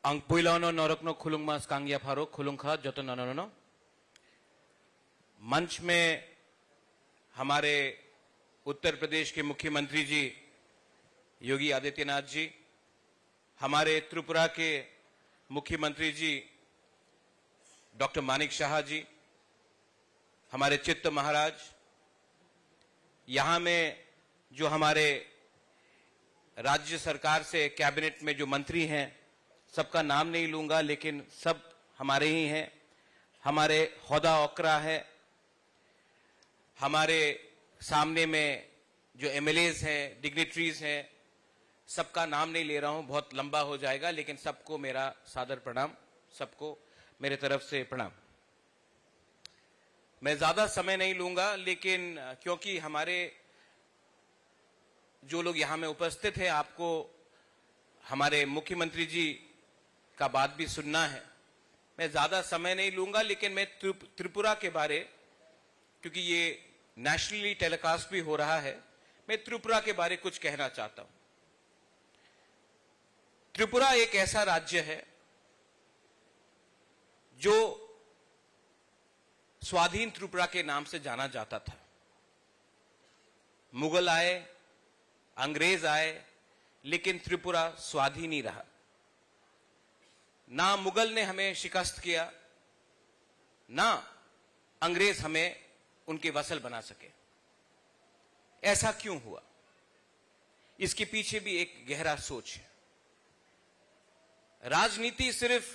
Ang puilano norokno खुलुंगमास कांगिया pharaoh खुलुंखा जतो नननो मंच में हमारे उत्तर प्रदेश के मुख्यमंत्री जी योगी आदित्यनाथ जी, हमारे त्रिपुरा के मुख्यमंत्री जी डॉक्टर मानिक शाह जी, हमारे चित्त महाराज, यहां में जो हमारे राज्य सरकार से कैबिनेट में जो मंत्री हैं, सबका नाम नहीं लूंगा लेकिन सब हमारे ही हैं, हमारे होदा ओकरा है, हमारे सामने में जो एमएलएज हैं, डिग्निटरीज हैं, सबका नाम नहीं ले रहा हूं, बहुत लंबा हो जाएगा, लेकिन सबको मेरा सादर प्रणाम, सबको मेरे तरफ से प्रणाम। मैं ज्यादा समय नहीं लूंगा, लेकिन क्योंकि हमारे जो लोग यहां में उपस्थित हैं, आपको हमारे मुख्यमंत्री जी का बात भी सुनना है, मैं ज्यादा समय नहीं लूंगा, लेकिन मैं त्रिपुरा के बारे, क्योंकि ये नेशनली टेलीकास्ट भी हो रहा है, मैं त्रिपुरा के बारे कुछ कहना चाहता हूं। त्रिपुरा एक ऐसा राज्य है जो स्वाधीन त्रिपुरा के नाम से जाना जाता था। मुगल आए, अंग्रेज आए, लेकिन त्रिपुरा स्वाधीन ही रहा। ना मुगल ने हमें शिकस्त किया, ना अंग्रेज हमें उनके वसल बना सके। ऐसा क्यों हुआ? इसके पीछे भी एक गहरा सोच है। राजनीति सिर्फ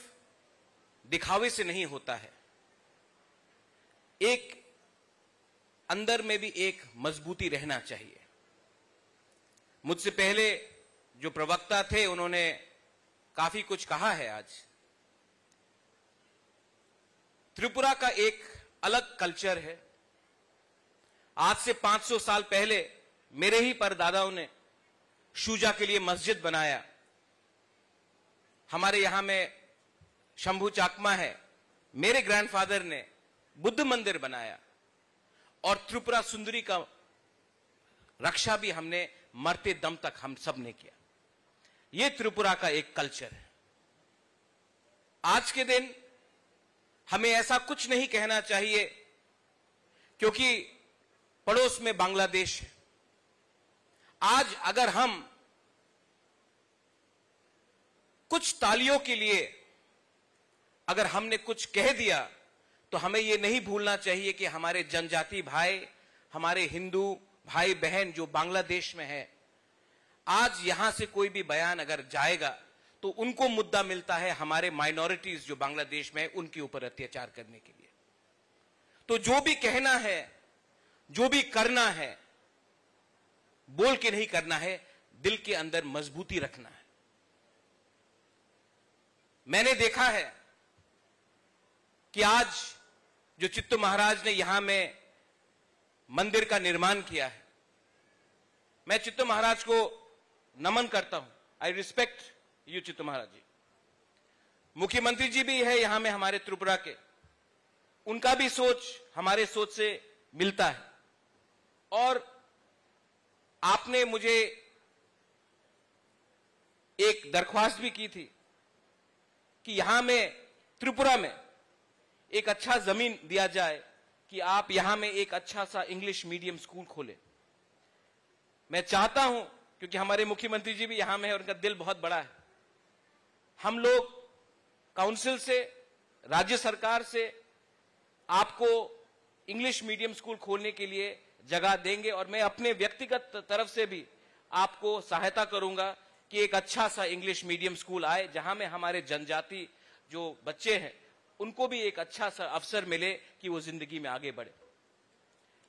दिखावे से नहीं होता है, एक अंदर में भी एक मजबूती रहना चाहिए। मुझसे पहले जो प्रवक्ता थे उन्होंने काफी कुछ कहा है। आज त्रिपुरा का एक अलग कल्चर है। आज से 500 साल पहले मेरे ही परदादाओं ने शूजा के लिए मस्जिद बनाया। हमारे यहां में शंभू चाकमा है, मेरे ग्रैंडफादर ने बुद्ध मंदिर बनाया, और त्रिपुरा सुंदरी का रक्षा भी हमने मरते दम तक हम सब ने किया। यह त्रिपुरा का एक कल्चर है। आज के दिन हमें ऐसा कुछ नहीं कहना चाहिए, क्योंकि पड़ोस में बांग्लादेश है। आज अगर हम कुछ तालियों के लिए अगर हमने कुछ कह दिया, तो हमें यह नहीं भूलना चाहिए कि हमारे जनजाति भाई, हमारे हिंदू भाई बहन जो बांग्लादेश में है, आज यहां से कोई भी बयान अगर जाएगा तो उनको मुद्दा मिलता है हमारे माइनॉरिटीज जो बांग्लादेश में है उनके ऊपर अत्याचार करने के लिए। तो जो भी कहना है, जो भी करना है, बोल के नहीं करना है, दिल के अंदर मजबूती रखना है। मैंने देखा है कि आज जो चित्त महाराज ने यहां में मंदिर का निर्माण किया है, मैं चित्त महाराज को नमन करता हूं। आई रिस्पेक्ट यू चित्त महाराज जी। मुख्यमंत्री जी भी है यहां में हमारे त्रिपुरा के, उनका भी सोच हमारे सोच से मिलता है। और आपने मुझे एक दरख्वास्त भी की थी कि यहां में त्रिपुरा में एक अच्छा जमीन दिया जाए कि आप यहां में एक अच्छा सा इंग्लिश मीडियम स्कूल खोलें। मैं चाहता हूं, क्योंकि हमारे मुख्यमंत्री जी भी यहां में है, उनका दिल बहुत बड़ा है। हम लोग काउंसिल से, राज्य सरकार से आपको इंग्लिश मीडियम स्कूल खोलने के लिए जगह देंगे, और मैं अपने व्यक्तिगत तरफ से भी आपको सहायता करूंगा कि एक अच्छा सा इंग्लिश मीडियम स्कूल आए, जहां में हमारे जनजाति जो बच्चे हैं उनको भी एक अच्छा सा अवसर मिले कि वो जिंदगी में आगे बढ़े।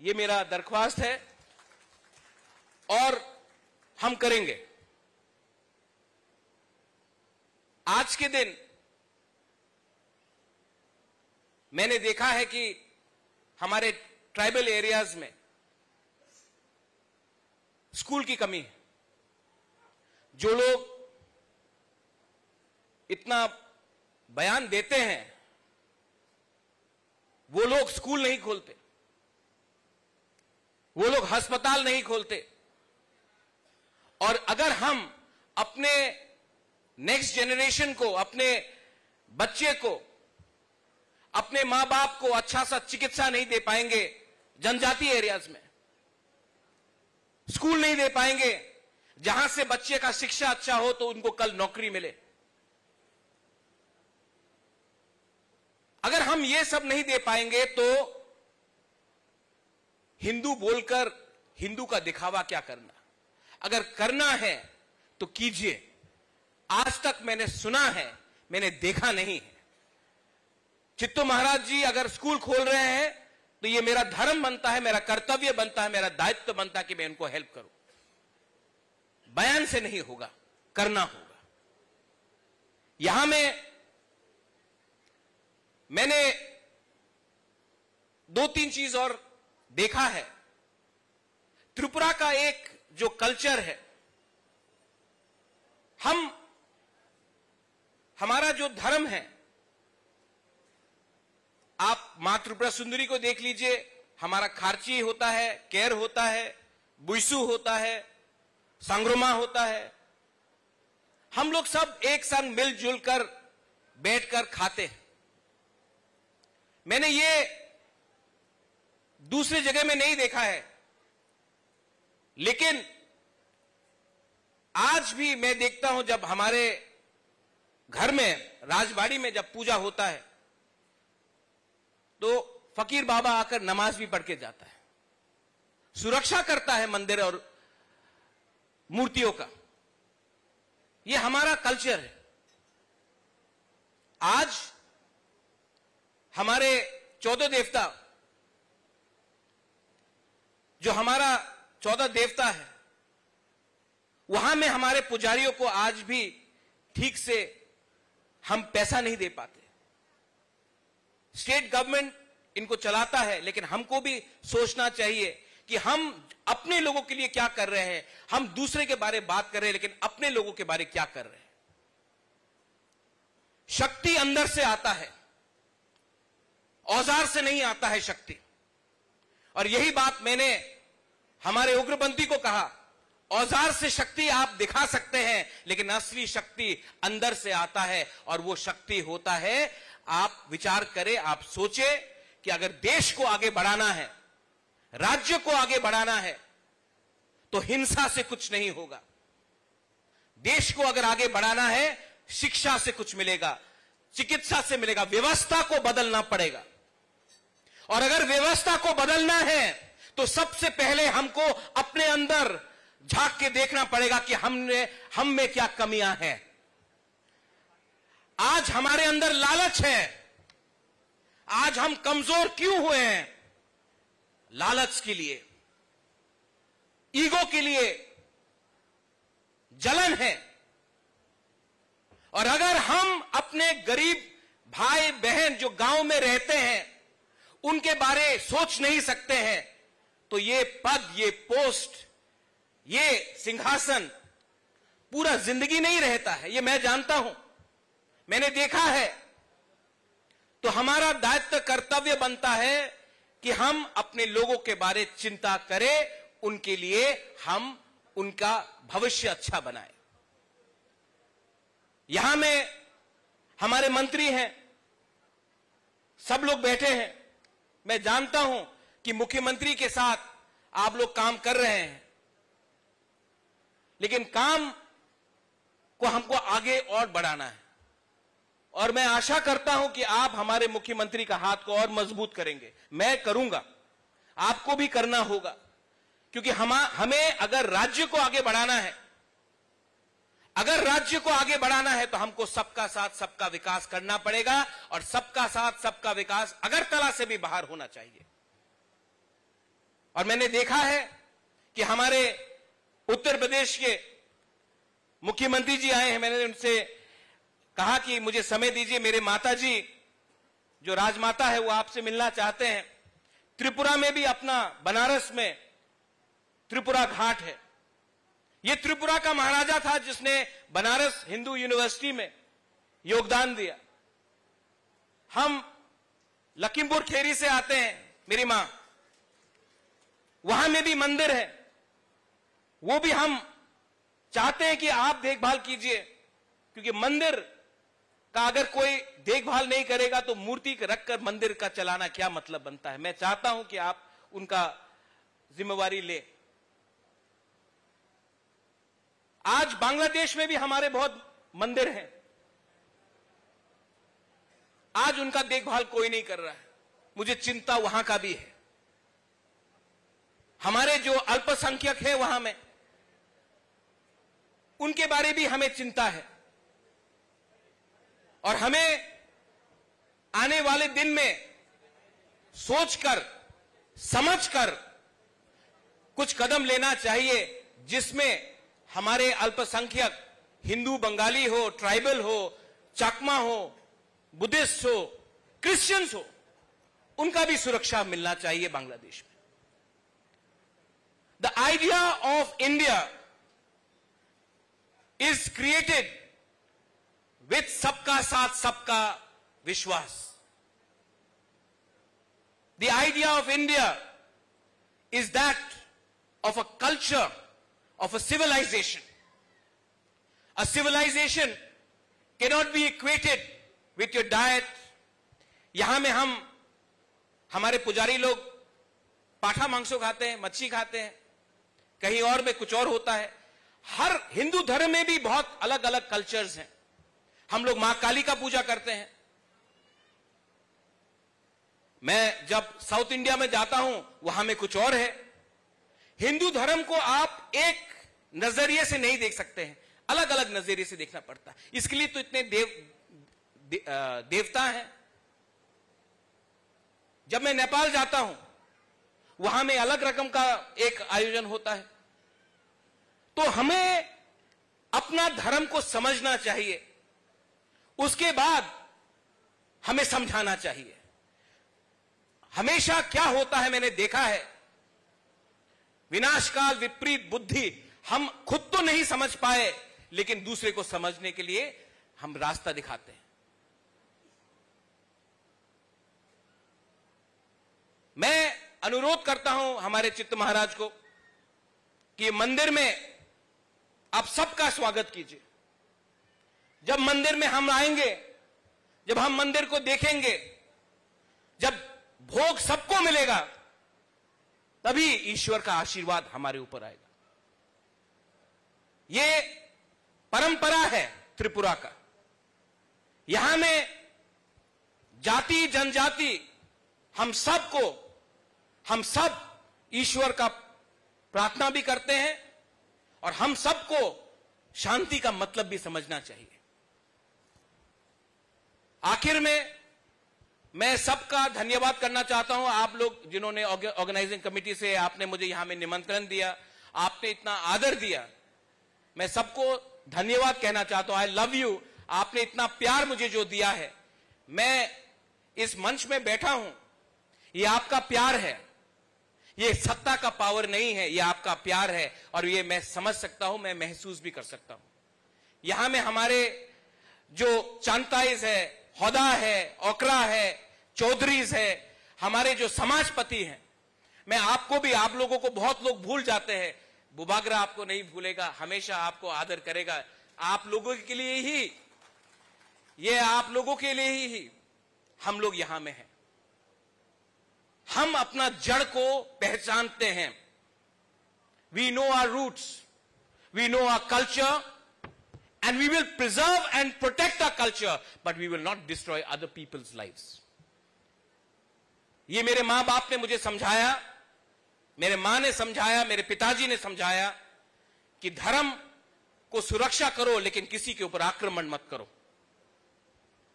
ये मेरा दरख्वास्त है और हम करेंगे। आज के दिन मैंने देखा है कि हमारे ट्राइबल एरियाज में स्कूल की कमी है। जो लोग इतना बयान देते हैं वो लोग स्कूल नहीं खोलते, वो लोग अस्पताल नहीं खोलते। और अगर हम अपने नेक्स्ट जनरेशन को, अपने बच्चे को, अपने मां बाप को अच्छा सा चिकित्सा नहीं दे पाएंगे, जनजातीय एरियाज में स्कूल नहीं दे पाएंगे जहां से बच्चे का शिक्षा अच्छा हो तो उनको कल नौकरी मिले, अगर हम ये सब नहीं दे पाएंगे तो हिंदू बोलकर हिंदू का दिखावा क्या करना? अगर करना है तो कीजिए। आज तक मैंने सुना है, मैंने देखा नहीं है। चित्तो महाराज जी अगर स्कूल खोल रहे हैं तो ये मेरा धर्म बनता है, मेरा कर्तव्य बनता है, मेरा दायित्व बनता है कि मैं इनको हेल्प करूं। बयान से नहीं होगा, करना होगा। यहां मैंने 2-3 चीज और देखा है। त्रिपुरा का एक जो कल्चर है, हमारा जो धर्म है, आप मां त्रिपुरा सुंदरी को देख लीजिए, हमारा खारची होता है, केर होता है, बुइसु होता है, सांग्रोमा होता है। हम लोग सब एक संग मिलजुल कर बैठकर खाते हैं। मैंने ये दूसरी जगह में नहीं देखा है, लेकिन आज भी मैं देखता हूं जब हमारे घर में राजबाड़ी में जब पूजा होता है तो फकीर बाबा आकर नमाज भी पढ़ के जाता है, सुरक्षा करता है मंदिर और मूर्तियों का। यह हमारा कल्चर है। आज हमारे 14 देवता, जो हमारा 14 देवता है, वहां में हमारे पुजारियों को आज भी ठीक से हम पैसा नहीं दे पाते। स्टेट गवर्नमेंट इनको चलाता है, लेकिन हमको भी सोचना चाहिए कि हम अपने लोगों के लिए क्या कर रहे हैं। हम दूसरे के बारे में बात कर रहे हैं, लेकिन अपने लोगों के बारे में क्या कर रहे हैं। शक्ति अंदर से आता है, औजार से नहीं आता है शक्ति। और यही बात मैंने हमारे उग्रपंथी को कहा, औजार से शक्ति आप दिखा सकते हैं, लेकिन असली शक्ति अंदर से आता है। और वो शक्ति होता है, आप विचार करें, आप सोचे कि अगर देश को आगे बढ़ाना है, राज्य को आगे बढ़ाना है, तो हिंसा से कुछ नहीं होगा। देश को अगर आगे बढ़ाना है, शिक्षा से कुछ मिलेगा, चिकित्सा से मिलेगा, व्यवस्था को बदलना पड़ेगा। और अगर व्यवस्था को बदलना है तो सबसे पहले हमको अपने अंदर झांक के देखना पड़ेगा कि हम में क्या कमियां हैं। आज हमारे अंदर लालच है। आज हम कमजोर क्यों हुए हैं? लालच के लिए, ईगो के लिए, जलन है। और अगर हम अपने गरीब भाई बहन जो गांव में रहते हैं उनके बारे सोच नहीं सकते हैं, तो ये पद, ये पोस्ट, ये सिंहासन पूरा जिंदगी नहीं रहता है। ये मैं जानता हूं, मैंने देखा है। तो हमारा दायित्व, कर्तव्य बनता है कि हम अपने लोगों के बारे चिंता करें, उनके लिए हम उनका भविष्य अच्छा बनाएं। यहां में हमारे मंत्री हैं, सब लोग बैठे हैं। मैं जानता हूं कि मुख्यमंत्री के साथ आप लोग काम कर रहे हैं, लेकिन काम को हमको आगे और बढ़ाना है। और मैं आशा करता हूं कि आप हमारे मुख्यमंत्री का हाथ को और मजबूत करेंगे। मैं करूंगा, आपको भी करना होगा, क्योंकि हमें अगर राज्य को आगे बढ़ाना है, अगर राज्य को आगे बढ़ाना है, तो हमको सबका साथ सबका विकास करना पड़ेगा। और सबका साथ सबका विकास अगरतला से भी बाहर होना चाहिए। और मैंने देखा है कि हमारे उत्तर प्रदेश के मुख्यमंत्री जी आए हैं। मैंने उनसे कहा कि मुझे समय दीजिए, मेरे माता जी जो राजमाता है वो आपसे मिलना चाहते हैं। त्रिपुरा में भी अपना बनारस में त्रिपुरा घाट है। ये त्रिपुरा का महाराजा था जिसने बनारस हिंदू यूनिवर्सिटी में योगदान दिया। हम लखीमपुर खेरी से आते हैं, मेरी मां, वहां में भी मंदिर है, वो भी हम चाहते हैं कि आप देखभाल कीजिए, क्योंकि मंदिर का अगर कोई देखभाल नहीं करेगा तो मूर्ति रखकर मंदिर का चलाना क्या मतलब बनता है। मैं चाहता हूं कि आप उनका जिम्मेवारी ले। आज बांग्लादेश में भी हमारे बहुत मंदिर हैं, आज उनका देखभाल कोई नहीं कर रहा है। मुझे चिंता वहां का भी है। हमारे जो अल्पसंख्यक हैं वहां में, उनके बारे भी हमें चिंता है और हमें आने वाले दिन में सोचकर समझकर कुछ कदम लेना चाहिए जिसमें हमारे अल्पसंख्यक हिंदू बंगाली हो, ट्राइबल हो, चाकमा हो, बुद्धिस्ट हो, क्रिश्चियंस हो, उनका भी सुरक्षा मिलना चाहिए बांग्लादेश में। The idea of India is created with सबका साथ सबका विश्वास। The idea of India is that of a culture, of a civilization. A civilization cannot be equated with your diet. यहां में हमारे पुजारी लोग पाठा मांसो खाते हैं, मच्छी खाते हैं, कहीं और में कुछ और होता है। हर हिंदू धर्म में भी बहुत अलग अलग कल्चर्स हैं। हम लोग मां काली का पूजा करते हैं। मैं जब साउथ इंडिया में जाता हूं वहां में कुछ और है। हिंदू धर्म को आप एक नजरिए से नहीं देख सकते हैं, अलग अलग नजरिए से देखना पड़ता है। इसके लिए तो इतने देवता हैं। जब मैं नेपाल जाता हूं वहां में अलग रकम का एक आयोजन होता है। तो हमें अपना धर्म को समझना चाहिए, उसके बाद हमें समझाना चाहिए। हमेशा क्या होता है मैंने देखा है, विनाशकाल विपरीत बुद्धि। हम खुद तो नहीं समझ पाए लेकिन दूसरे को समझने के लिए हम रास्ता दिखाते हैं। मैं अनुरोध करता हूं हमारे चित्त महाराज को कि मंदिर में आप सबका स्वागत कीजिए। जब मंदिर में हम आएंगे, जब हम मंदिर को देखेंगे, जब भोग सबको मिलेगा, तभी ईश्वर का आशीर्वाद हमारे ऊपर आएगा। ये परंपरा है त्रिपुरा का। यहां में जाति जनजाति हम सब ईश्वर का प्रार्थना भी करते हैं और हम सबको शांति का मतलब भी समझना चाहिए। आखिर में मैं सबका धन्यवाद करना चाहता हूं। आप लोग जिन्होंने ऑर्गेनाइजिंग कमेटी से आपने मुझे यहां में निमंत्रण दिया, आपने इतना आदर दिया, मैं सबको धन्यवाद कहना चाहता हूं। आई लव यू। आपने इतना प्यार मुझे जो दिया है, मैं इस मंच में बैठा हूं, ये आपका प्यार है, ये सत्ता का पावर नहीं है, ये आपका प्यार है और ये मैं समझ सकता हूं, मैं महसूस भी कर सकता हूं। यहां में हमारे जो चांताइज है, होदा है, ओकरा है, चौधरीज है, हमारे जो समाजपति हैं, मैं आपको भी, आप लोगों को बहुत लोग भूल जाते हैं, बुबागरा आपको नहीं भूलेगा, हमेशा आपको आदर करेगा। आप लोगों के लिए ही, ये आप लोगों के लिए ही हम लोग यहां में हैं। हम अपना जड़ को पहचानते हैं। We know our roots, we know our culture, and we will preserve and protect our culture, but we will not destroy other people's lives. ये मेरे मां बाप ने मुझे समझाया, मेरे मां ने समझाया, मेरे पिताजी ने समझाया कि धर्म को सुरक्षा करो लेकिन किसी के ऊपर आक्रमण मत करो।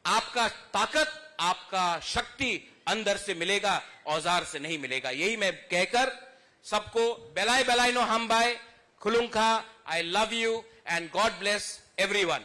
आपका ताकत, आपका शक्ति अंदर से मिलेगा, औजार से नहीं मिलेगा। यही मैं कहकर सबको बेलाय बेलाय नो हम बाय खुलुंखा, I love you and God bless everyone.